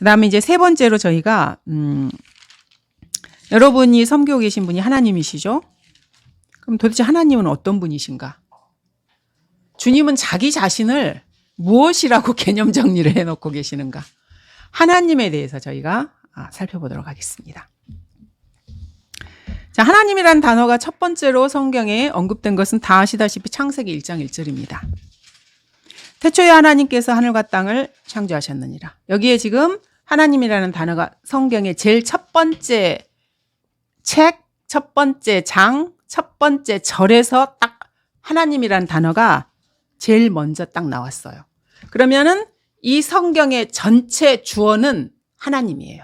그다음에 이제 세 번째로 저희가 여러분이 섬기고 계신 분이 하나님이시죠? 그럼 도대체 하나님은 어떤 분이신가? 주님은 자기 자신을 무엇이라고 개념 정리를 해놓고 계시는가? 하나님에 대해서 저희가 살펴보도록 하겠습니다. 자, 하나님이라는 단어가 첫 번째로 성경에 언급된 것은 다 아시다시피 창세기 1장 1절입니다. 태초에 하나님께서 하늘과 땅을 창조하셨느니라. 여기에 지금 하나님이라는 단어가 성경의 제일 첫 번째 책, 첫 번째 장, 첫 번째 절에서 딱 하나님이라는 단어가 제일 먼저 딱 나왔어요. 그러면은 이 성경의 전체 주어는 하나님이에요.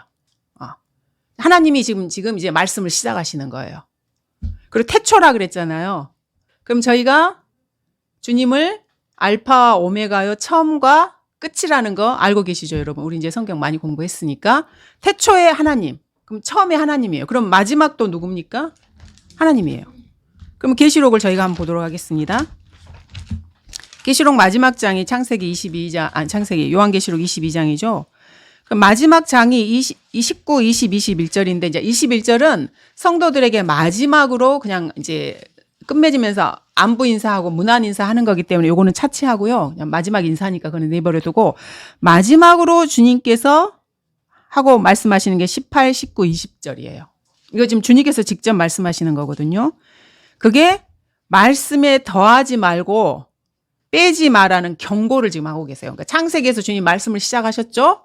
하나님이 지금 이제 말씀을 시작하시는 거예요. 그리고 태초라 그랬잖아요. 그럼 저희가 주님을 알파와 오메가요, 처음과 끝이라는 거 알고 계시죠, 여러분? 우리 이제 성경 많이 공부했으니까. 태초에 하나님. 그럼 처음에 하나님이에요. 그럼 마지막도 누굽니까? 하나님이에요. 그럼 계시록을 저희가 한번 보도록 하겠습니다. 계시록 마지막 장이 창세기 22장, 창세기 요한계시록 22장이죠. 그럼 마지막 장이 29, 20, 21절인데 이제 21절은 성도들에게 마지막으로 그냥 이제 끝맺으면서 안부 인사하고 문안 인사하는 거기 때문에 요거는 차치하고요. 그냥 마지막 인사니까 그건 내버려 두고 마지막으로 주님께서 하고 말씀하시는 게 18, 19, 20절이에요. 이거 지금 주님께서 직접 말씀하시는 거거든요. 그게 말씀에 더하지 말고 빼지 마라는 경고를 지금 하고 계세요. 그러니까 창세기에서 주님 말씀을 시작하셨죠.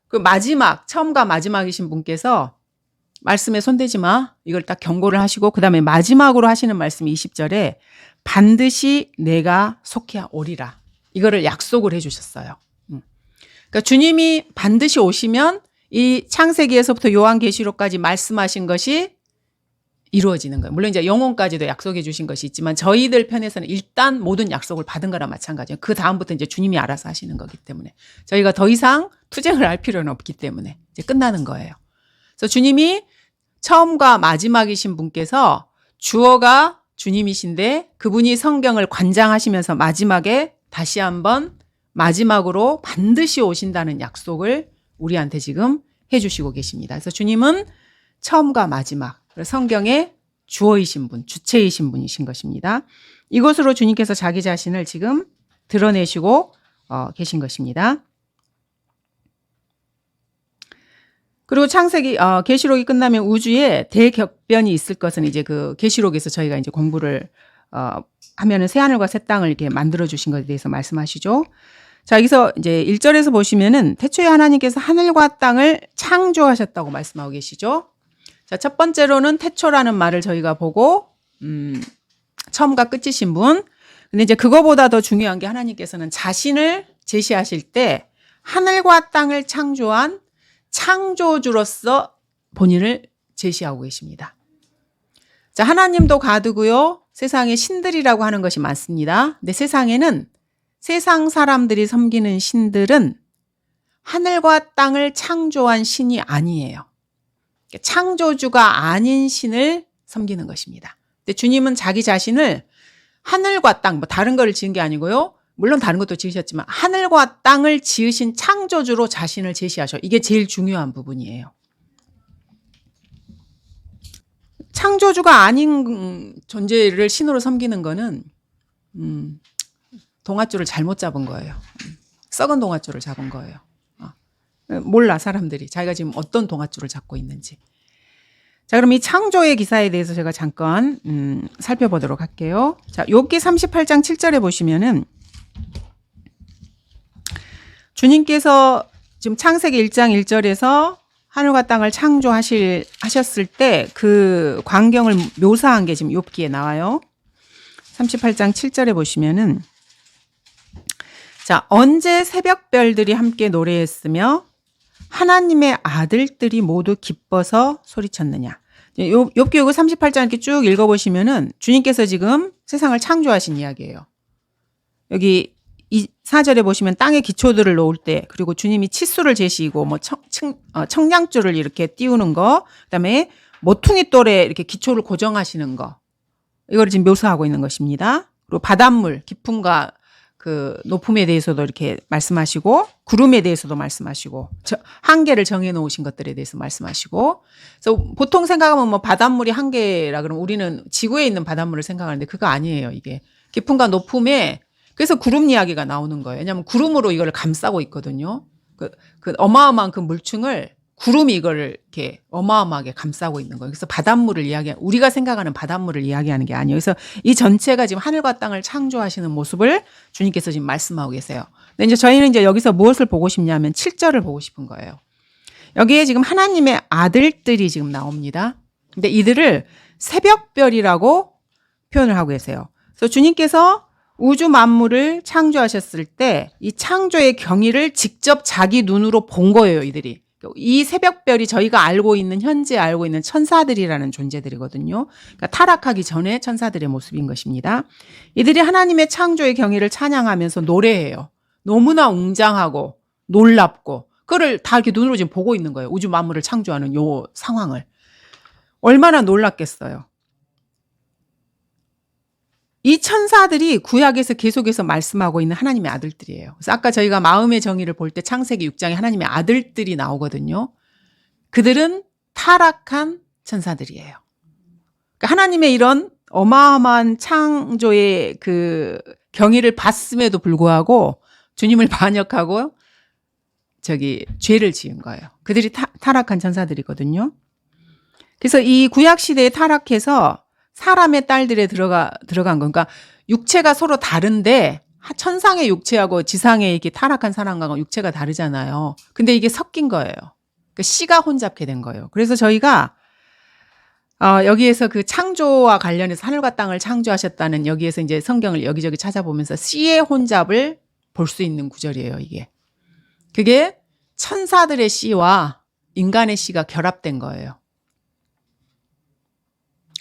그 마지막, 처음과 마지막이신 분께서 말씀에 손대지 마. 이걸 딱 경고를 하시고 그다음에 마지막으로 하시는 말씀이 20절에 반드시 내가 속히 오리라. 이거를 약속을 해 주셨어요. 그러니까 주님이 반드시 오시면 이 창세기에서부터 요한계시록까지 말씀하신 것이 이루어지는 거예요. 물론 이제 영혼까지도 약속해 주신 것이 있지만 저희들 편에서는 일단 모든 약속을 받은 거랑 마찬가지예요. 그 다음부터 이제 주님이 알아서 하시는 거기 때문에 저희가 더 이상 투쟁을 할 필요는 없기 때문에 이제 끝나는 거예요. 그래서 주님이 처음과 마지막이신 분께서 주어가 주님이신데 그분이 성경을 관장하시면서 마지막에 다시 한번 마지막으로 반드시 오신다는 약속을 우리한테 지금 해주시고 계십니다. 그래서 주님은 처음과 마지막, 성경의 주어이신 분, 주체이신 분이신 것입니다. 이것으로 주님께서 자기 자신을 지금 드러내시고 계신 것입니다. 그리고 창세기, 계시록이 끝나면 우주에 대격변이 있을 것은 이제 그 계시록에서 저희가 이제 공부를 하면은 새 하늘과 새 땅을 이렇게 만들어 주신 것에 대해서 말씀하시죠. 자, 여기서 이제 1절에서 보시면은 태초에 하나님께서 하늘과 땅을 창조하셨다고 말씀하고 계시죠. 자, 첫 번째로는 태초라는 말을 저희가 보고, 처음과 끝이신 분. 근데 이제 그거보다 더 중요한 게 하나님께서는 자신을 제시하실 때 하늘과 땅을 창조한 창조주로서 본인을 제시하고 계십니다. 자, 하나님도 가두고요. 세상에 신들이라고 하는 것이 많습니다. 근데 세상에는 세상 사람들이 섬기는 신들은 하늘과 땅을 창조한 신이 아니에요. 창조주가 아닌 신을 섬기는 것입니다. 근데 주님은 자기 자신을 하늘과 땅, 뭐 다른 거를 지은 게 아니고요. 물론 다른 것도 지으셨지만 하늘과 땅을 지으신 창조주로 자신을 제시하셔. 이게 제일 중요한 부분이에요. 창조주가 아닌 존재를 신으로 섬기는 거는 동아줄을 잘못 잡은 거예요. 썩은 동아줄을 잡은 거예요. 몰라, 사람들이. 자기가 지금 어떤 동아줄을 잡고 있는지. 자, 그럼 이 창조의 기사에 대해서 제가 잠깐 살펴보도록 할게요. 자, 욥기 38장 7절에 보시면은 주님께서 지금 창세기 1장 1절에서 하늘과 땅을 창조하셨을 때 그 광경을 묘사한 게 지금 욥기에 나와요. 38장 7절에 보시면은 자, 언제 새벽별들이 함께 노래했으며 하나님의 아들들이 모두 기뻐서 소리쳤느냐. 욥기 38장 이렇게 쭉 읽어보시면은 주님께서 지금 세상을 창조하신 이야기예요. 여기 이 4절에 보시면 땅의 기초들을 놓을 때, 그리고 주님이 치수를 재시고 뭐 청량줄을 이렇게 띄우는 거, 그다음에 모퉁이 돌에 이렇게 기초를 고정하시는 거, 이걸 지금 묘사하고 있는 것입니다. 그리고 바닷물, 깊음과 그 높음에 대해서도 이렇게 말씀하시고 구름에 대해서도 말씀하시고 한계를 정해 놓으신 것들에 대해서 말씀하시고 그래서 보통 생각하면 뭐 바닷물이 한계라 그러면 우리는 지구에 있는 바닷물을 생각하는데 그거 아니에요. 이게 깊음과 높음에 그래서 구름 이야기가 나오는 거예요. 왜냐하면 구름으로 이걸 감싸고 있거든요. 그 어마어마한 그 물층을 구름이 이걸 이렇게 어마어마하게 감싸고 있는 거예요. 그래서 바닷물을 우리가 생각하는 바닷물을 이야기하는 게 아니에요. 그래서 이 전체가 지금 하늘과 땅을 창조하시는 모습을 주님께서 지금 말씀하고 계세요. 근데 이제 저희는 이제 여기서 무엇을 보고 싶냐면 7절을 보고 싶은 거예요. 여기에 지금 하나님의 아들들이 지금 나옵니다. 근데 이들을 새벽별이라고 표현을 하고 계세요. 그래서 주님께서 우주 만물을 창조하셨을 때 이 창조의 경위를 직접 자기 눈으로 본 거예요, 이들이. 이 새벽별이 저희가 현재 알고 있는 천사들이라는 존재들이거든요. 그러니까 타락하기 전에 천사들의 모습인 것입니다. 이들이 하나님의 창조의 경위를 찬양하면서 노래해요. 너무나 웅장하고 놀랍고 그거를 다 이렇게 눈으로 지금 보고 있는 거예요. 우주 만물을 창조하는 요 상황을. 얼마나 놀랐겠어요. 이 천사들이 구약에서 계속해서 말씀하고 있는 하나님의 아들들이에요. 그래서 아까 저희가 마음의 정의를 볼 때 창세기 6장에 하나님의 아들들이 나오거든요. 그들은 타락한 천사들이에요. 그러니까 하나님의 이런 어마어마한 창조의 그 경위를 봤음에도 불구하고 주님을 반역하고 죄를 지은 거예요. 그들이 타락한 천사들이거든요. 그래서 이 구약 시대에 타락해서 사람의 딸들에 들어간 거. 그러니까 육체가 서로 다른데 천상의 육체하고 지상의 이렇게 타락한 사람과 육체가 다르잖아요. 근데 이게 섞인 거예요. 그러니까 씨가 혼잡게 된 거예요. 그래서 저희가 여기에서 그 창조와 관련해서 하늘과 땅을 창조하셨다는 여기에서 이제 성경을 여기저기 찾아보면서 씨의 혼잡을 볼 수 있는 구절이에요, 이게. 그게 천사들의 씨와 인간의 씨가 결합된 거예요.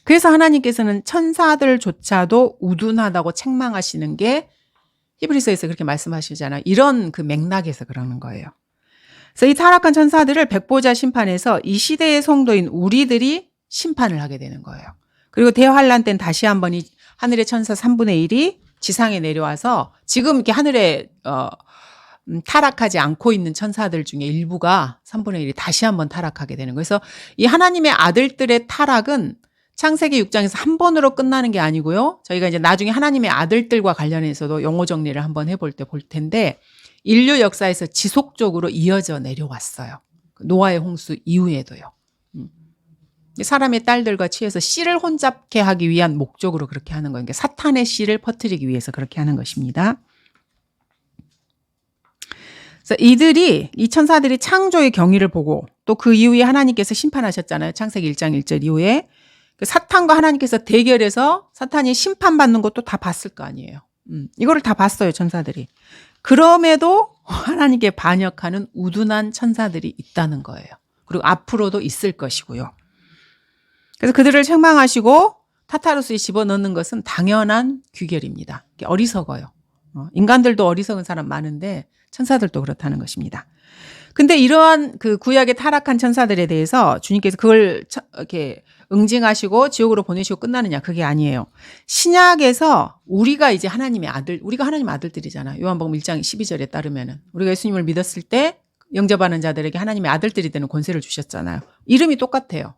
그래서 하나님께서는 천사들조차도 우둔하다고 책망하시는 게 히브리서에서 그렇게 말씀하시잖아요. 이런 그 맥락에서 그러는 거예요. 그래서 이 타락한 천사들을 백보자 심판에서 이 시대의 성도인 우리들이 심판을 하게 되는 거예요. 그리고 대환란 때는 다시 한번 이 하늘의 천사 3분의 1이 지상에 내려와서 지금 이렇게 하늘에 타락하지 않고 있는 천사들 중에 일부가 3분의 1이 다시 한번 타락하게 되는 거예요. 그래서 이 하나님의 아들들의 타락은 창세기 6장에서 한 번으로 끝나는 게 아니고요. 저희가 이제 나중에 하나님의 아들들과 관련해서도 용어 정리를 한번 해볼 텐데 인류 역사에서 지속적으로 이어져 내려왔어요. 노아의 홍수 이후에도요. 사람의 딸들과 취해서 씨를 혼잡케 하기 위한 목적으로 그렇게 하는 거예요. 그러니까 사탄의 씨를 퍼뜨리기 위해서 그렇게 하는 것입니다. 그래서 이 천사들이 창조의 경위를 보고 또 그 이후에 하나님께서 심판하셨잖아요. 창세기 1장 1절 이후에. 사탄과 하나님께서 대결해서 사탄이 심판받는 것도 다 봤을 거 아니에요. 이거를 다 봤어요, 천사들이. 그럼에도 하나님께 반역하는 우둔한 천사들이 있다는 거예요. 그리고 앞으로도 있을 것이고요. 그래서 그들을 책망하시고 타타루스에 집어넣는 것은 당연한 귀결입니다. 어리석어요. 인간들도 어리석은 사람 많은데 천사들도 그렇다는 것입니다. 근데 이러한 그 구약의 타락한 천사들에 대해서 주님께서 그걸 이렇게 응징하시고 지옥으로 보내시고 끝나느냐, 그게 아니에요. 신약에서 우리가 이제 우리가 하나님의 아들들이잖아요. 요한복음 1장 12절에 따르면은 우리가 예수님을 믿었을 때 영접하는 자들에게 하나님의 아들들이 되는 권세를 주셨잖아요. 이름이 똑같아요.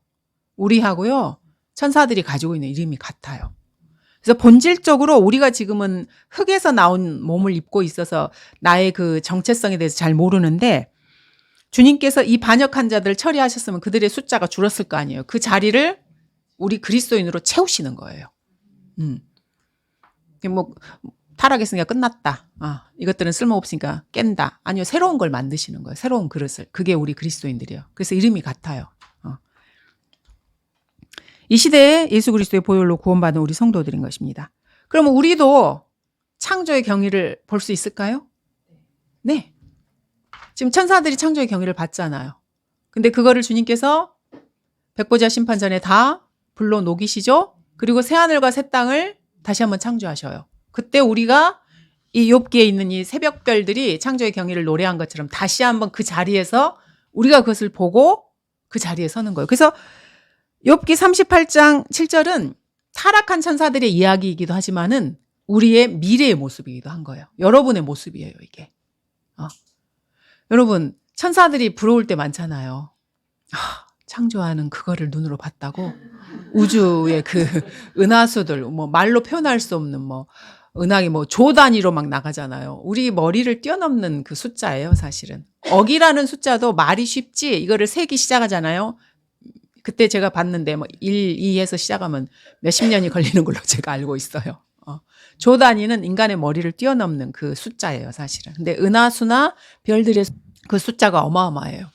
우리하고요, 천사들이 가지고 있는 이름이 같아요. 그래서 본질적으로 우리가 지금은 흙에서 나온 몸을 입고 있어서 나의 그 정체성에 대해서 잘 모르는데 주님께서 이 반역한 자들을 처리하셨으면 그들의 숫자가 줄었을 거 아니에요. 그 자리를 우리 그리스도인으로 채우시는 거예요. 뭐 타락했으니까 끝났다. 이것들은 쓸모없으니까 깬다. 아니요, 새로운 걸 만드시는 거예요. 새로운 그릇을. 그게 우리 그리스도인들이에요. 그래서 이름이 같아요. 이 시대에 예수 그리스도의 보혈로 구원받은 우리 성도들인 것입니다. 그러면 우리도 창조의 경위를 볼 수 있을까요? 네. 지금 천사들이 창조의 경위를 봤잖아요. 근데 그거를 주님께서 백보자 심판 전에 다 불러 녹이시죠? 그리고 새하늘과 새 땅을 다시 한번 창조하셔요. 그때 우리가 이 욥기에 있는 이 새벽별들이 창조의 경위를 노래한 것처럼 다시 한번 그 자리에서 우리가 그것을 보고 그 자리에 서는 거예요. 그래서 욥기 38장 7절은 타락한 천사들의 이야기이기도 하지만은 우리의 미래의 모습이기도 한 거예요. 여러분의 모습이에요, 이게. 여러분, 천사들이 부러울 때 많잖아요. 창조하는 그거를 눈으로 봤다고? 우주의 그 은하수들, 뭐 말로 표현할 수 없는 뭐 은하계 뭐 조 단위로 막 나가잖아요. 우리 머리를 뛰어넘는 그 숫자예요, 사실은. 억이라는 숫자도 말이 쉽지, 이거를 세기 시작하잖아요. 그때 제가 봤는데 뭐 1, 2에서 시작하면 몇십 년이 걸리는 걸로 제가 알고 있어요. 조 단위는 인간의 머리를 뛰어넘는 그 숫자예요, 사실은. 근데 은하수나 별들의 그 숫자가 어마어마해요.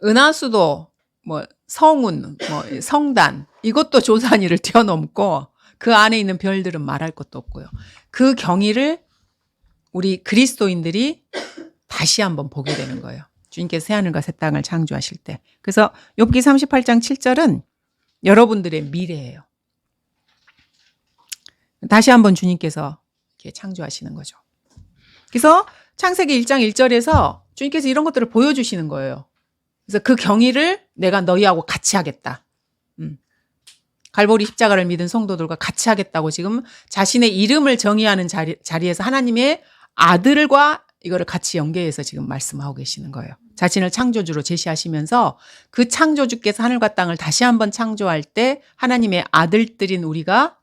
은하수도 뭐 성운, 뭐 성단, 이것도 조 단위를 뛰어넘고 그 안에 있는 별들은 말할 것도 없고요. 그 경위를 우리 그리스도인들이 다시 한번 보게 되는 거예요. 주님께서 새하늘과 새 땅을 창조하실 때. 그래서 욥기 38장 7절은 여러분들의 미래예요. 다시 한번 주님께서 이렇게 창조하시는 거죠. 그래서 창세기 1장 1절에서 주님께서 이런 것들을 보여주시는 거예요. 그래서 그 경위를 내가 너희하고 같이 하겠다. 갈보리 십자가를 믿은 성도들과 같이 하겠다고 지금 자신의 이름을 정의하는 자리에서 하나님의 아들과 이거를 같이 연계해서 지금 말씀하고 계시는 거예요. 자신을 창조주로 제시하시면서 그 창조주께서 하늘과 땅을 다시 한번 창조할 때 하나님의 아들들인 우리가,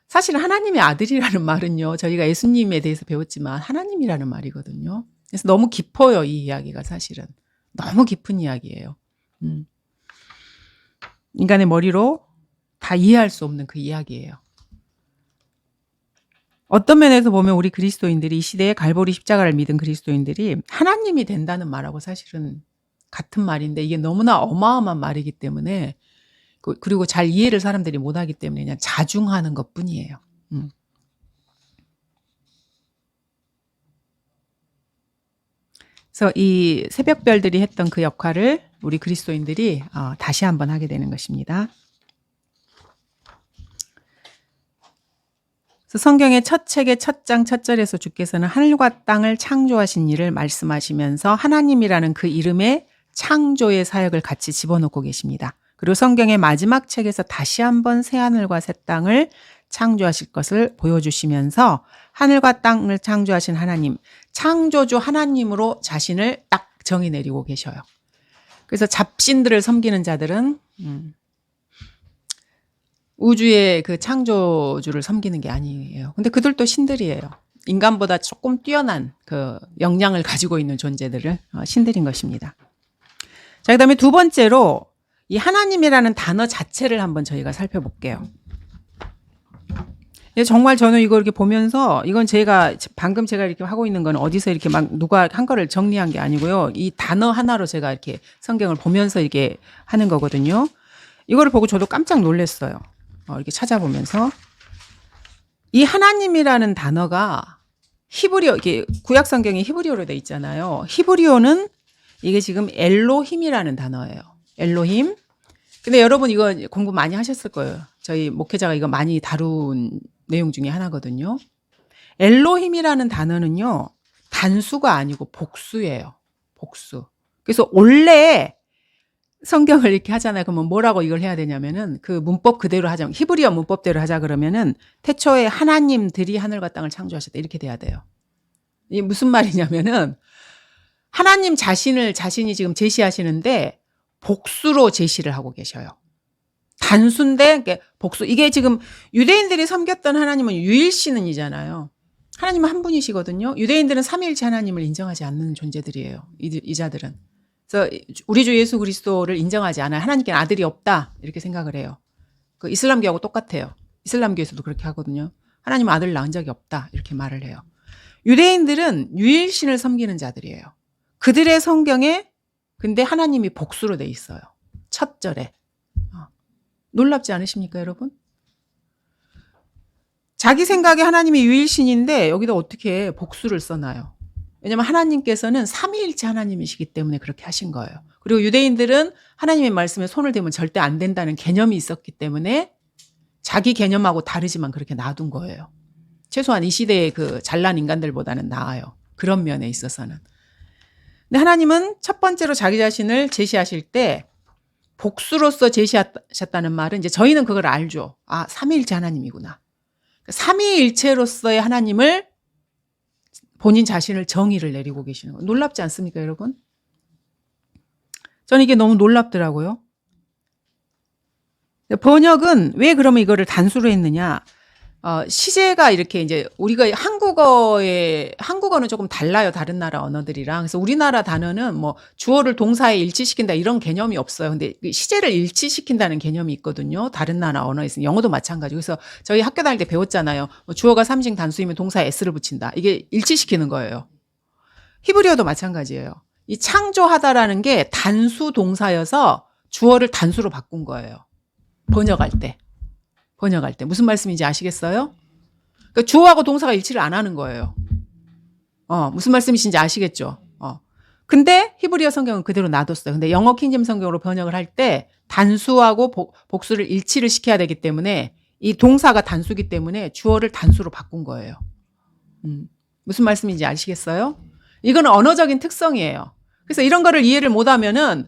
사실 하나님의 아들이라는 말은요, 저희가 예수님에 대해서 배웠지만 하나님이라는 말이거든요. 그래서 너무 깊어요, 이 이야기가. 사실은 너무 깊은 이야기예요. 인간의 머리로 다 이해할 수 없는 그 이야기예요. 어떤 면에서 보면 우리 그리스도인들이, 이 시대에 갈보리 십자가를 믿은 그리스도인들이 하나님이 된다는 말하고 사실은 같은 말인데, 이게 너무나 어마어마한 말이기 때문에, 그리고 잘 이해를 사람들이 못하기 때문에 그냥 자중하는 것뿐이에요. 그래서 이 새벽별들이 했던 그 역할을 우리 그리스도인들이 다시 한번 하게 되는 것입니다. 그래서 성경의 첫 책의 첫 장 첫 절에서 주께서는 하늘과 땅을 창조하신 일을 말씀하시면서 하나님이라는 그 이름에 창조의 사역을 같이 집어넣고 계십니다. 그리고 성경의 마지막 책에서 다시 한번 새하늘과 새 땅을 창조하실 것을 보여주시면서 하늘과 땅을 창조하신 하나님, 창조주 하나님으로 자신을 딱 정의 내리고 계셔요. 그래서 잡신들을 섬기는 자들은 우주의 그 창조주를 섬기는 게 아니에요. 근데 그들도 신들이에요. 인간보다 조금 뛰어난 그 역량을 가지고 있는 존재들을 신들인 것입니다. 자, 그다음에 두 번째로 이 하나님이라는 단어 자체를 한번 저희가 살펴볼게요. 정말 저는 이거 이렇게 보면서, 이건 방금 제가 이렇게 하고 있는 건 어디서 이렇게 막 누가 한 거를 정리한 게 아니고요. 이 단어 하나로 제가 이렇게 성경을 보면서 이게 하는 거거든요. 이거를 보고 저도 깜짝 놀랐어요. 이렇게 찾아보면서. 이 하나님이라는 단어가 히브리어, 이게 구약 성경에 히브리어로 돼 있잖아요. 히브리어는 이게 지금 엘로힘이라는 단어예요. 엘로힘. 근데 여러분 이거 공부 많이 하셨을 거예요. 저희 목회자가 이거 많이 다룬 내용 중에 하나거든요. 엘로힘이라는 단어는요, 단수가 아니고 복수예요. 복수. 그래서 원래 성경을 이렇게 하잖아요. 그러면 뭐라고 이걸 해야 되냐면은, 그 문법 그대로 하자, 히브리어 문법대로 하자 그러면은 태초에 하나님들이 하늘과 땅을 창조하셨다, 이렇게 돼야 돼요. 이게 무슨 말이냐면은, 하나님 자신이 지금 제시하시는데 복수로 제시를 하고 계셔요. 단수인데 복수. 이게 지금 유대인들이 섬겼던 하나님은 유일신은이잖아요. 하나님은 한 분이시거든요. 유대인들은 삼위일체 하나님을 인정하지 않는 존재들이에요. 이 자들은. 그래서 우리 주 예수 그리스도를 인정하지 않아요. 하나님께는 아들이 없다, 이렇게 생각을 해요. 그 이슬람교하고 똑같아요. 이슬람교에서도 그렇게 하거든요. 하나님은 아들을 낳은 적이 없다, 이렇게 말을 해요. 유대인들은 유일신을 섬기는 자들이에요. 그들의 성경에 근데 하나님이 복수로 돼 있어요. 첫 절에. 놀랍지 않으십니까, 여러분? 자기 생각에 하나님이 유일신인데 여기다 어떻게 복수를 써놔요? 왜냐하면 하나님께서는 삼위일체 하나님이시기 때문에 그렇게 하신 거예요. 그리고 유대인들은 하나님의 말씀에 손을 대면 절대 안 된다는 개념이 있었기 때문에 자기 개념하고 다르지만 그렇게 놔둔 거예요. 최소한 이 시대의 그 잘난 인간들보다는 나아요. 그런 면에 있어서는. 근데 하나님은 첫 번째로 자기 자신을 제시하실 때 복수로서 제시하셨다는 말은, 이제 저희는 그걸 알죠. 삼위일체 하나님이구나. 삼위일체로서의 하나님을 본인 자신을 정의를 내리고 계시는 거예요. 놀랍지 않습니까, 여러분? 저는 이게 너무 놀랍더라고요. 번역은 왜 그러면 이거를 단수로 했느냐? 시제가 이렇게 이제 우리가 한국어는 조금 달라요. 다른 나라 언어들이랑. 그래서 우리나라 단어는 뭐 주어를 동사에 일치시킨다 이런 개념이 없어요. 근데 시제를 일치시킨다는 개념이 있거든요. 다른 나라 언어에서. 영어도 마찬가지고. 그래서 저희 학교 다닐 때 배웠잖아요. 뭐 주어가 삼식 단수이면 동사에 s를 붙인다. 이게 일치시키는 거예요. 히브리어도 마찬가지예요. 이 창조하다라는 게 단수 동사여서 주어를 단수로 바꾼 거예요. 번역할 때 무슨 말씀인지 아시겠어요? 그러니까 주어하고 동사가 일치를 안 하는 거예요. 무슨 말씀이신지 아시겠죠? 근데 히브리어 성경은 그대로 놔뒀어요. 근데 영어 킹잼 성경으로 번역을 할 때 단수하고 복수를 일치를 시켜야 되기 때문에 이 동사가 단수기 때문에 주어를 단수로 바꾼 거예요. 무슨 말씀인지 아시겠어요? 이거는 언어적인 특성이에요. 그래서 이런 거를 이해를 못하면은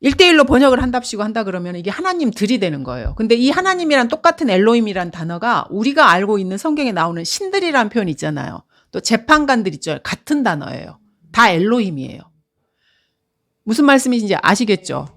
1대1로 번역을 한답시고 한다 그러면 이게 하나님들이 되는 거예요. 근데 이 하나님이란 똑같은 엘로힘이란 단어가 우리가 알고 있는 성경에 나오는 신들이란 표현 있잖아요. 또 재판관들 있죠. 같은 단어예요. 다 엘로힘이에요. 무슨 말씀인지 아시겠죠?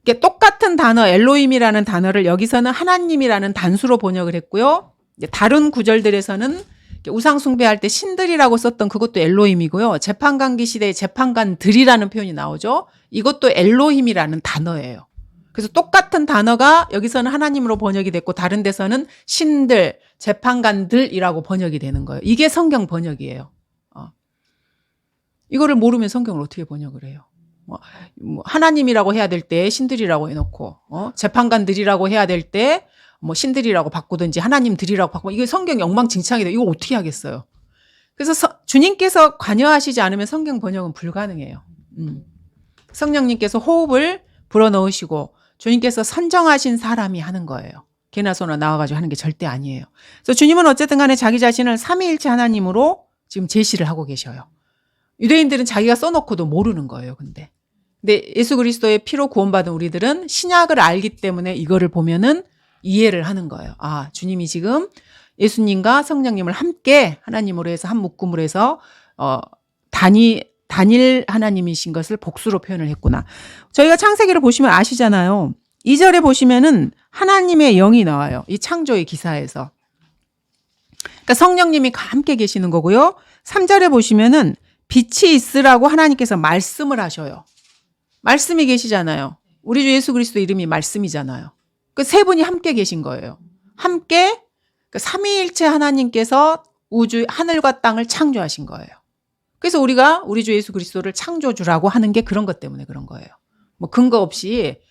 이게 똑같은 단어 엘로힘이라는 단어를 여기서는 하나님이라는 단수로 번역을 했고요. 이제 다른 구절들에서는 우상 숭배할 때 신들이라고 썼던 그것도 엘로힘이고요. 재판관기 시대의 재판관들이라는 표현이 나오죠. 이것도 엘로힘이라는 단어예요. 그래서 똑같은 단어가 여기서는 하나님으로 번역이 됐고 다른 데서는 신들, 재판관들이라고 번역이 되는 거예요. 이게 성경 번역이에요. 이거를 모르면 성경을 어떻게 번역을 해요? 하나님이라고 해야 될 때 신들이라고 해놓고 재판관들이라고 해야 될 때 뭐 신들이라고 바꾸든지 하나님들이라고 바꾸고 이게 성경이 엉망진창이다. 이거 어떻게 하겠어요? 그래서 주님께서 관여하시지 않으면 성경 번역은 불가능해요. 성령님께서 호흡을 불어넣으시고 주님께서 선정하신 사람이 하는 거예요. 개나 소나 나와가지고 하는 게 절대 아니에요. 그래서 주님은 어쨌든 간에 자기 자신을 삼위일체 하나님으로 지금 제시를 하고 계셔요. 유대인들은 자기가 써놓고도 모르는 거예요. 근데 예수 그리스도의 피로 구원받은 우리들은 신약을 알기 때문에 이거를 보면은 이해를 하는 거예요. 주님이 지금 예수님과 성령님을 함께 하나님으로 해서 한 묶음으로 해서 단일 하나님이신 것을 복수로 표현을 했구나. 저희가 창세기를 보시면 아시잖아요. 2절에 보시면은 하나님의 영이 나와요. 이 창조의 기사에서. 그러니까 성령님이 함께 계시는 거고요. 3절에 보시면은 빛이 있으라고 하나님께서 말씀을 하셔요. 말씀이 계시잖아요. 우리 주 예수 그리스도 이름이 말씀이잖아요. 그 세 분이 함께 계신 거예요. 함께 삼위일체 하나님께서 우주 하늘과 땅을 창조하신 거예요. 그래서 우리가 우리 주 예수 그리스도를 창조주라고 하는 게 그런 것 때문에 그런 거예요. 뭐 근거 없이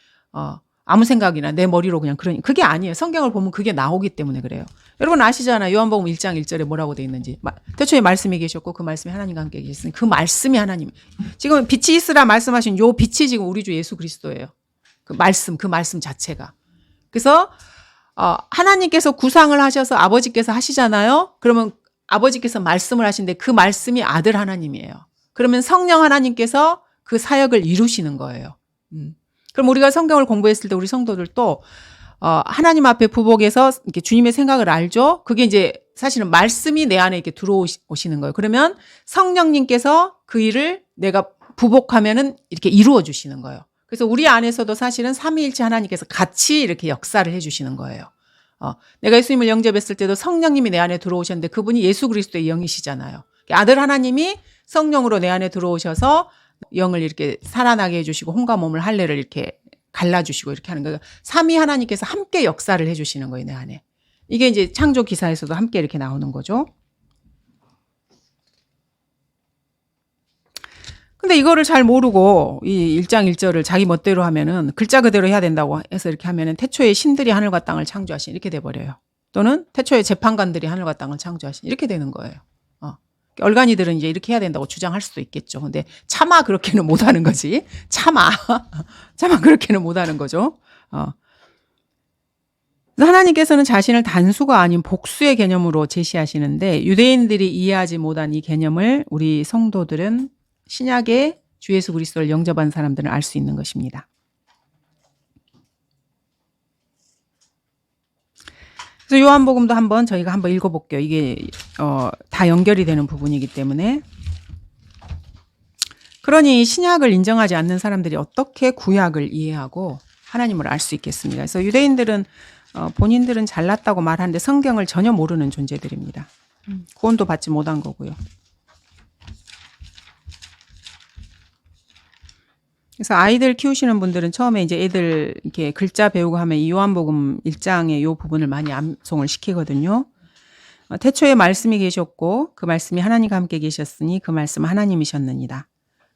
아무 생각이나 내 머리로 그냥 그게 아니에요. 성경을 보면 그게 나오기 때문에 그래요. 여러분 아시잖아요. 요한복음 1장 1절에 뭐라고 돼 있는지. 태초에 말씀이 계셨고 그 말씀이 하나님과 함께 계셨으니 그 말씀이 하나님. 지금 빛이 있으라 말씀하신 요 빛이 지금 우리 주 예수 그리스도예요. 그 말씀 자체가. 그래서 하나님께서 구상을 하셔서 아버지께서 하시잖아요. 그러면 아버지께서 말씀을 하시는데 그 말씀이 아들 하나님이에요. 그러면 성령 하나님께서 그 사역을 이루시는 거예요. 그럼 우리가 성경을 공부했을 때 우리 성도들도 하나님 앞에 부복해서 이렇게 주님의 생각을 알죠. 그게 이제 사실은 말씀이 내 안에 이렇게 들어오시는 거예요. 그러면 성령님께서 그 일을 내가 부복하면은 이렇게 이루어 주시는 거예요. 그래서 우리 안에서도 사실은 삼위일체 하나님께서 같이 이렇게 역사를 해주시는 거예요. 내가 예수님을 영접했을 때도 성령님이 내 안에 들어오셨는데 그분이 예수 그리스도의 영이시잖아요. 아들 하나님이 성령으로 내 안에 들어오셔서 영을 이렇게 살아나게 해주시고 혼과 몸을 할례를 이렇게 갈라주시고 이렇게 하는 거예요. 삼위 하나님께서 함께 역사를 해주시는 거예요, 내 안에. 이게 이제 창조 기사에서도 함께 이렇게 나오는 거죠. 근데 이거를 잘 모르고 이 1장 1절을 자기 멋대로 하면은 글자 그대로 해야 된다고 해서 이렇게 하면은 태초에 신들이 하늘과 땅을 창조하신 이렇게 돼버려요. 또는 태초에 재판관들이 하늘과 땅을 창조하신 이렇게 되는 거예요. 얼간이들은 이제 이렇게 해야 된다고 주장할 수도 있겠죠. 근데 차마 그렇게는 못하는 거지. 차마 그렇게는 못하는 거죠. 하나님께서는 자신을 단수가 아닌 복수의 개념으로 제시하시는데 유대인들이 이해하지 못한 이 개념을 우리 성도들은 신약의 주 예수 그리스도를 영접한 사람들은 알 수 있는 것입니다. 그래서 요한복음도 저희가 한번 읽어볼게요. 이게 다 연결이 되는 부분이기 때문에. 그러니 신약을 인정하지 않는 사람들이 어떻게 구약을 이해하고 하나님을 알 수 있겠습니까? 그래서 유대인들은 본인들은 잘났다고 말하는데 성경을 전혀 모르는 존재들입니다. 구원도 받지 못한 거고요. 그래서 아이들 키우시는 분들은 처음에 이제 애들 이렇게 글자 배우고 하면 이 요한복음 1장의 요 부분을 많이 암송을 시키거든요. 태초에 말씀이 계셨고 그 말씀이 하나님과 함께 계셨으니 그 말씀은 하나님이셨느니라.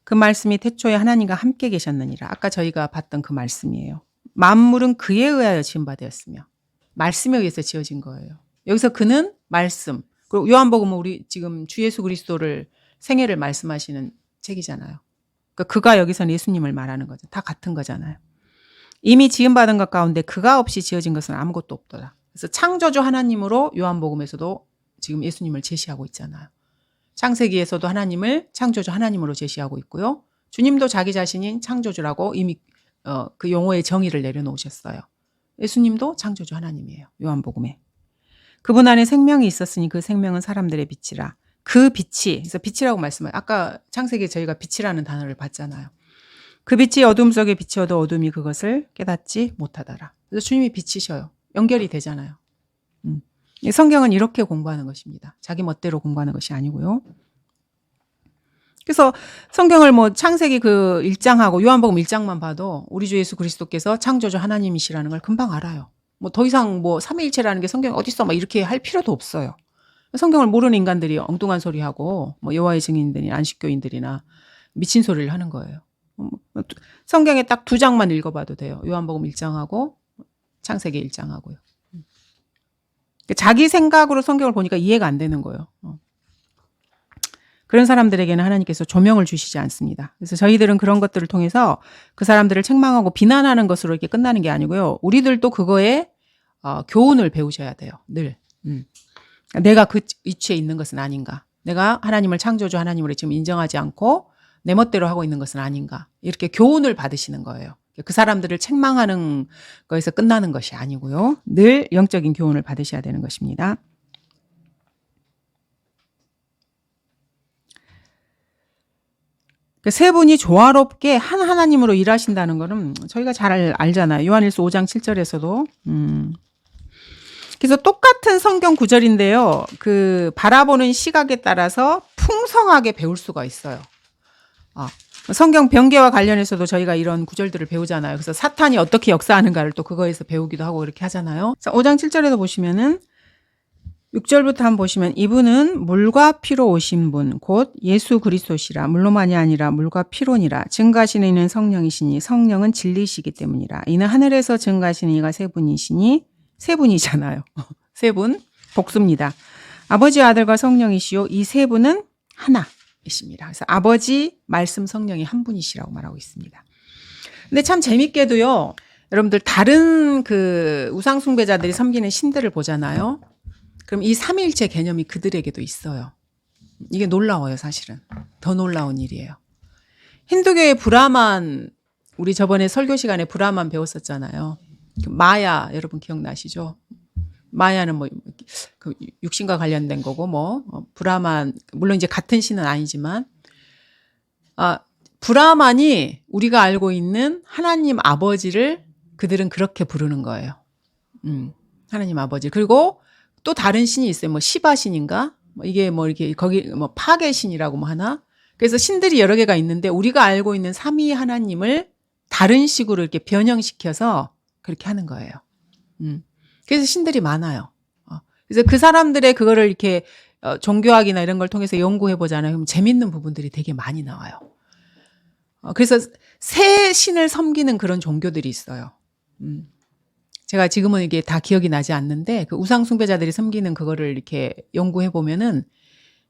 그 말씀이 태초에 하나님과 함께 계셨느니라. 아까 저희가 봤던 그 말씀이에요. 만물은 그에 의하여 지은 바 되었으며 말씀에 의해서 지어진 거예요. 여기서 그는 말씀. 그리고 요한복음은 우리 지금 주 예수 그리스도를 생애를 말씀하시는 책이잖아요. 그러니까 그가 여기서는 예수님을 말하는 거죠. 다 같은 거잖아요. 이미 지음받은 것 가운데 그가 없이 지어진 것은 아무것도 없더라. 그래서 창조주 하나님으로 요한복음에서도 지금 예수님을 제시하고 있잖아요. 창세기에서도 하나님을 창조주 하나님으로 제시하고 있고요. 주님도 자기 자신인 창조주라고 이미 그 용어의 정의를 내려놓으셨어요. 예수님도 창조주 하나님이에요. 요한복음에. 그분 안에 생명이 있었으니 그 생명은 사람들의 빛이라. 그 빛이, 그래서 빛이라고 말씀해요. 아까 창세기에 저희가 빛이라는 단어를 봤잖아요. 그 빛이 어둠 속에 비치어도 어둠이 그것을 깨닫지 못하더라. 그래서 주님이 빛이셔요. 연결이 되잖아요. 성경은 이렇게 공부하는 것입니다. 자기 멋대로 공부하는 것이 아니고요. 그래서 성경을 뭐 창세기 그 1장하고 요한복음 1장만 봐도 우리 주 예수 그리스도께서 창조주 하나님이시라는 걸 금방 알아요. 뭐 더 이상 뭐 삼위일체라는 게 성경에 어딨어 막 이렇게 할 필요도 없어요. 성경을 모르는 인간들이 엉뚱한 소리하고 뭐 여호와의 증인들이나 안식교인들이나 미친 소리를 하는 거예요. 성경에 딱 2장만 읽어봐도 돼요. 요한복음 1장하고 창세기 1장하고요. 자기 생각으로 성경을 보니까 이해가 안 되는 거예요. 그런 사람들에게는 하나님께서 조명을 주시지 않습니다. 그래서 저희들은 그런 것들을 통해서 그 사람들을 책망하고 비난하는 것으로 이렇게 끝나는 게 아니고요. 우리들도 그거에 교훈을 배우셔야 돼요. 늘. 내가 그 위치에 있는 것은 아닌가. 내가 하나님을 창조주 하나님으로 지금 인정하지 않고 내 멋대로 하고 있는 것은 아닌가. 이렇게 교훈을 받으시는 거예요. 그 사람들을 책망하는 거에서 끝나는 것이 아니고요. 늘 영적인 교훈을 받으셔야 되는 것입니다. 세 분이 조화롭게 한 하나님으로 일하신다는 거는 저희가 잘 알잖아요. 요한일서 5장 7절에서도. 그래서 똑같은 성경 구절인데요. 그 바라보는 시각에 따라서 풍성하게 배울 수가 있어요. 성경 변개와 관련해서도 저희가 이런 구절들을 배우잖아요. 그래서 사탄이 어떻게 역사하는가를 또 그거에서 배우기도 하고 이렇게 하잖아요. 5장 7절에도 보시면은 6절부터 한번 보시면 이분은 물과 피로 오신 분 곧 예수 그리스도시라. 물로만이 아니라 물과 피로니라. 증가하시는 이는 성령이시니 성령은 진리시기 때문이라. 이는 하늘에서 증가하시는 이가 세 분이시니 세 분이잖아요. 세 분 복수입니다. 아버지 아들과 성령이시요 이 세 분은 하나이십니다. 그래서 아버지 말씀 성령이 한 분이시라고 말하고 있습니다. 근데 참 재밌게도요. 여러분들 다른 그 우상 숭배자들이 섬기는 신들을 보잖아요. 그럼 이 삼위일체 개념이 그들에게도 있어요. 이게 놀라워요, 사실은. 더 놀라운 일이에요. 힌두교의 브라만, 우리 저번에 설교 시간에 브라만 배웠었잖아요. 마야, 여러분 기억나시죠? 마야는 뭐, 그 육신과 관련된 거고, 뭐, 브라만, 물론 이제 같은 신은 아니지만, 브라만이 우리가 알고 있는 하나님 아버지를 그들은 그렇게 부르는 거예요. 하나님 아버지. 그리고 또 다른 신이 있어요. 뭐 시바 신인가? 뭐 이게 뭐 이렇게 거기 뭐 파괴 신이라고 뭐 하나? 그래서 신들이 여러 개가 있는데 우리가 알고 있는 삼위 하나님을 다른 식으로 이렇게 변형시켜서 그렇게 하는 거예요. 그래서 신들이 많아요. 그래서 그 사람들의 그거를 이렇게 종교학이나 이런 걸 통해서 연구해 보잖아요. 그럼 재밌는 부분들이 되게 많이 나와요. 그래서 새 신을 섬기는 그런 종교들이 있어요. 제가 지금은 이게 다 기억이 나지 않는데 그 우상 숭배자들이 섬기는 그거를 이렇게 연구해 보면은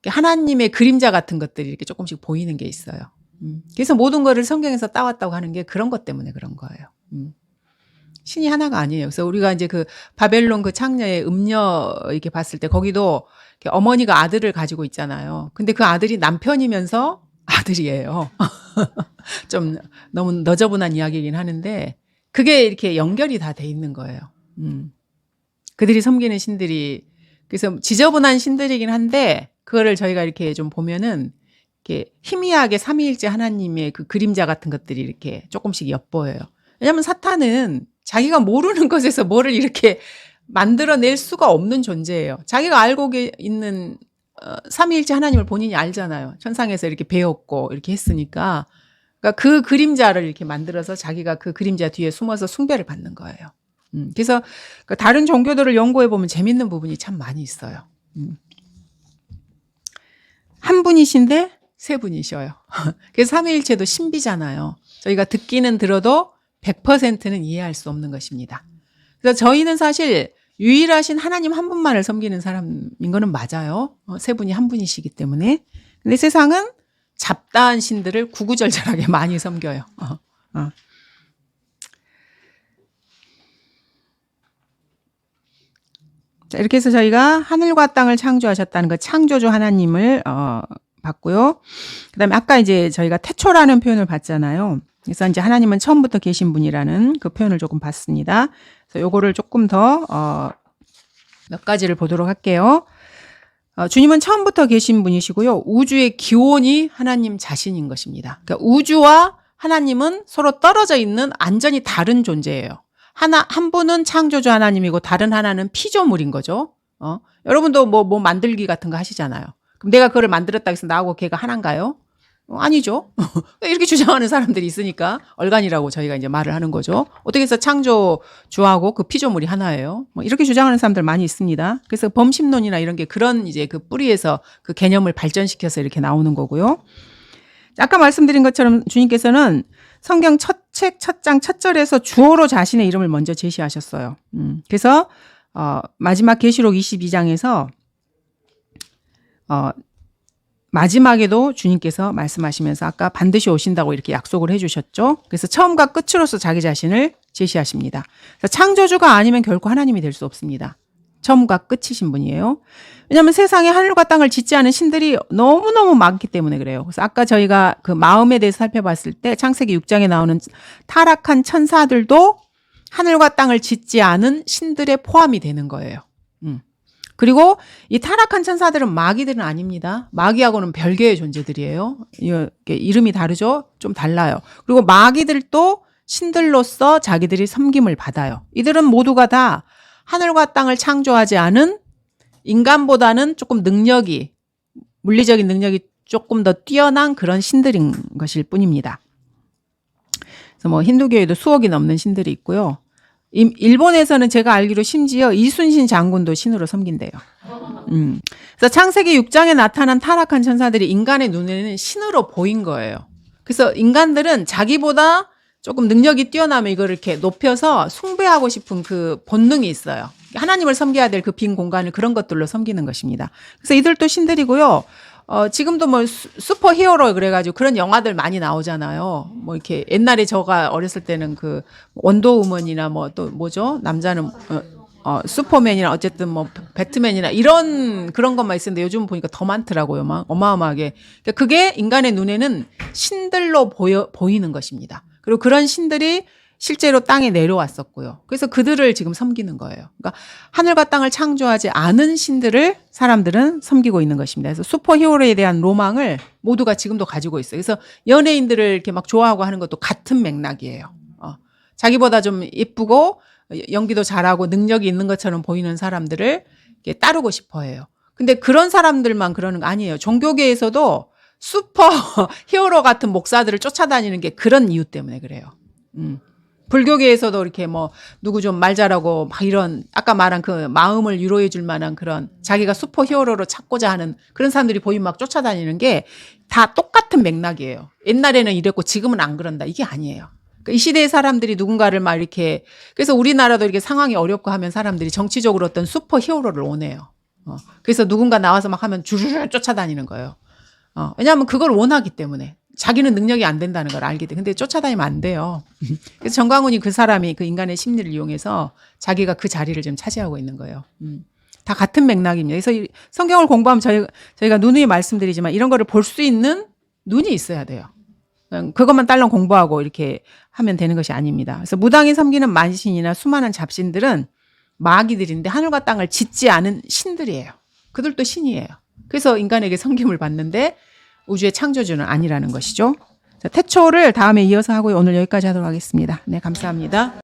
하나님의 그림자 같은 것들이 이렇게 조금씩 보이는 게 있어요. 그래서 모든 거를 성경에서 따왔다고 하는 게 그런 것 때문에 그런 거예요. 신이 하나가 아니에요. 그래서 우리가 이제 그 바벨론 그 창녀의 음녀 이렇게 봤을 때 거기도 이렇게 어머니가 아들을 가지고 있잖아요. 근데 그 아들이 남편이면서 아들이에요. 좀 너무 너저분한 이야기이긴 하는데 그게 이렇게 연결이 다 돼 있는 거예요. 그들이 섬기는 신들이 그래서 지저분한 신들이긴 한데 그거를 저희가 이렇게 좀 보면은 이렇게 희미하게 삼위일체 하나님의 그 그림자 같은 것들이 이렇게 조금씩 엿보여요. 왜냐하면 사탄은 자기가 모르는 것에서 뭐를 이렇게 만들어낼 수가 없는 존재예요. 자기가 알고 있는 삼위일체 하나님을 본인이 알잖아요. 천상에서 이렇게 배웠고 이렇게 했으니까 그러니까 그 그림자를 이렇게 만들어서 자기가 그 그림자 뒤에 숨어서 숭배를 받는 거예요. 그래서 다른 종교들을 연구해 보면 재밌는 부분이 참 많이 있어요. 한 분이신데 세 분이셔요. 그래서 삼위일체도 신비잖아요. 저희가 듣기는 들어도 100%는 이해할 수 없는 것입니다. 그래서 저희는 사실 유일하신 하나님 한 분만을 섬기는 사람인 거는 맞아요. 세 분이 한 분이시기 때문에. 근데 세상은 잡다한 신들을 구구절절하게 많이 섬겨요. 자, 이렇게 해서 저희가 하늘과 땅을 창조하셨다는 그 창조주 하나님을 봤고요. 그다음에 아까 이제 저희가 태초라는 표현을 봤잖아요. 그래서 이제 하나님은 처음부터 계신 분이라는 그 표현을 조금 봤습니다. 그래서 요거를 조금 더 몇 가지를 보도록 할게요. 주님은 처음부터 계신 분이시고요. 우주의 기원이 하나님 자신인 것입니다. 그러니까 우주와 하나님은 서로 떨어져 있는 완전히 다른 존재예요. 한 분은 창조주 하나님이고 다른 하나는 피조물인 거죠. 여러분도 뭐 만들기 같은 거 하시잖아요. 그럼 내가 그걸 만들었다 해서 나하고 걔가 하나인가요? 아니죠. 이렇게 주장하는 사람들이 있으니까 얼간이라고 저희가 이제 말을 하는 거죠. 어떻게 해서 창조주하고 그 피조물이 하나예요? 뭐 이렇게 주장하는 사람들 많이 있습니다. 그래서 범심론이나 이런 게 그런 이제 그 뿌리에서 그 개념을 발전시켜서 이렇게 나오는 거고요. 아까 말씀드린 것처럼 주님께서는 성경 첫 책, 첫 장, 첫 절에서 주어로 자신의 이름을 먼저 제시하셨어요. 그래서 마지막 계시록 22장에서 마지막에도 주님께서 말씀하시면서 아까 반드시 오신다고 이렇게 약속을 해주셨죠. 그래서 처음과 끝으로서 자기 자신을 제시하십니다. 그래서 창조주가 아니면 결코 하나님이 될 수 없습니다. 처음과 끝이신 분이에요. 왜냐하면 세상에 하늘과 땅을 짓지 않은 신들이 너무너무 많기 때문에 그래요. 그래서 아까 저희가 그 마음에 대해서 살펴봤을 때 창세기 6장에 나오는 타락한 천사들도 하늘과 땅을 짓지 않은 신들에 포함이 되는 거예요. 그리고 이 타락한 천사들은 마귀들은 아닙니다. 마귀하고는 별개의 존재들이에요. 이름이 다르죠? 좀 달라요. 그리고 마귀들도 신들로서 자기들이 섬김을 받아요. 이들은 모두가 다 하늘과 땅을 창조하지 않은 인간보다는 조금 물리적인 능력이 조금 더 뛰어난 그런 신들인 것일 뿐입니다. 그래서 뭐 힌두교에도 수억이 넘는 신들이 있고요. 일본에서는 제가 알기로 심지어 이순신 장군도 신으로 섬긴대요. 그래서 창세기 6장에 나타난 타락한 천사들이 인간의 눈에는 신으로 보인 거예요. 그래서 인간들은 자기보다 조금 능력이 뛰어나면 이걸 이렇게 높여서 숭배하고 싶은 그 본능이 있어요. 하나님을 섬겨야 될 그 빈 공간을 그런 것들로 섬기는 것입니다. 그래서 이들도 신들이고요. 지금도 뭐 슈퍼 히어로 그래가지고 그런 영화들 많이 나오잖아요. 뭐 이렇게 옛날에 저가 어렸을 때는 그 원더우먼이나 뭐 또 뭐죠? 남자는 슈퍼맨이나 어쨌든 뭐 배트맨이나 이런 그런 것만 있었는데 요즘 보니까 더 많더라고요. 막 어마어마하게. 그러니까 그게 인간의 눈에는 신들로 보이는 것입니다. 그리고 그런 신들이 실제로 땅에 내려왔었고요. 그래서 그들을 지금 섬기는 거예요. 그러니까 하늘과 땅을 창조하지 않은 신들을 사람들은 섬기고 있는 것입니다. 그래서 슈퍼히어로에 대한 로망을 모두가 지금도 가지고 있어요. 그래서 연예인들을 이렇게 막 좋아하고 하는 것도 같은 맥락이에요. 자기보다 좀 예쁘고 연기도 잘하고 능력이 있는 것처럼 보이는 사람들을 이렇게 따르고 싶어 해요. 근데 그런 사람들만 그러는 거 아니에요. 종교계에서도 슈퍼 히어로 같은 목사들을 쫓아다니는 게 그런 이유 때문에 그래요. 불교계에서도 이렇게 뭐 누구 좀 말 잘하고 막 이런 아까 말한 그 마음을 위로해 줄 만한 그런 자기가 슈퍼 히어로로 찾고자 하는 그런 사람들이 보이면 막 쫓아다니는 게 다 똑같은 맥락이에요. 옛날에는 이랬고 지금은 안 그런다. 이게 아니에요. 그러니까 이 시대의 사람들이 누군가를 막 이렇게 그래서 우리나라도 이렇게 상황이 어렵고 하면 사람들이 정치적으로 어떤 슈퍼 히어로를 원해요. 그래서 누군가 나와서 막 하면 주르르 쫓아다니는 거예요. 왜냐하면 그걸 원하기 때문에 자기는 능력이 안 된다는 걸 알기 때문에 근데 쫓아다니면 안 돼요. 그래서 정광훈이 그 사람이 그 인간의 심리를 이용해서 자기가 그 자리를 지금 차지하고 있는 거예요. 다 같은 맥락입니다. 그래서 성경을 공부하면 저희가 누누이 말씀드리지만 이런 거를 볼 수 있는 눈이 있어야 돼요. 그것만 딸랑 공부하고 이렇게 하면 되는 것이 아닙니다. 그래서 무당이 섬기는 만신이나 수많은 잡신들은 마귀들인데 하늘과 땅을 짓지 않은 신들이에요. 그들도 신이에요. 그래서 인간에게 섬김을 받는데 우주의 창조주는 아니라는 것이죠. 자, 태초를 다음에 이어서 하고요. 오늘 여기까지 하도록 하겠습니다. 네, 감사합니다.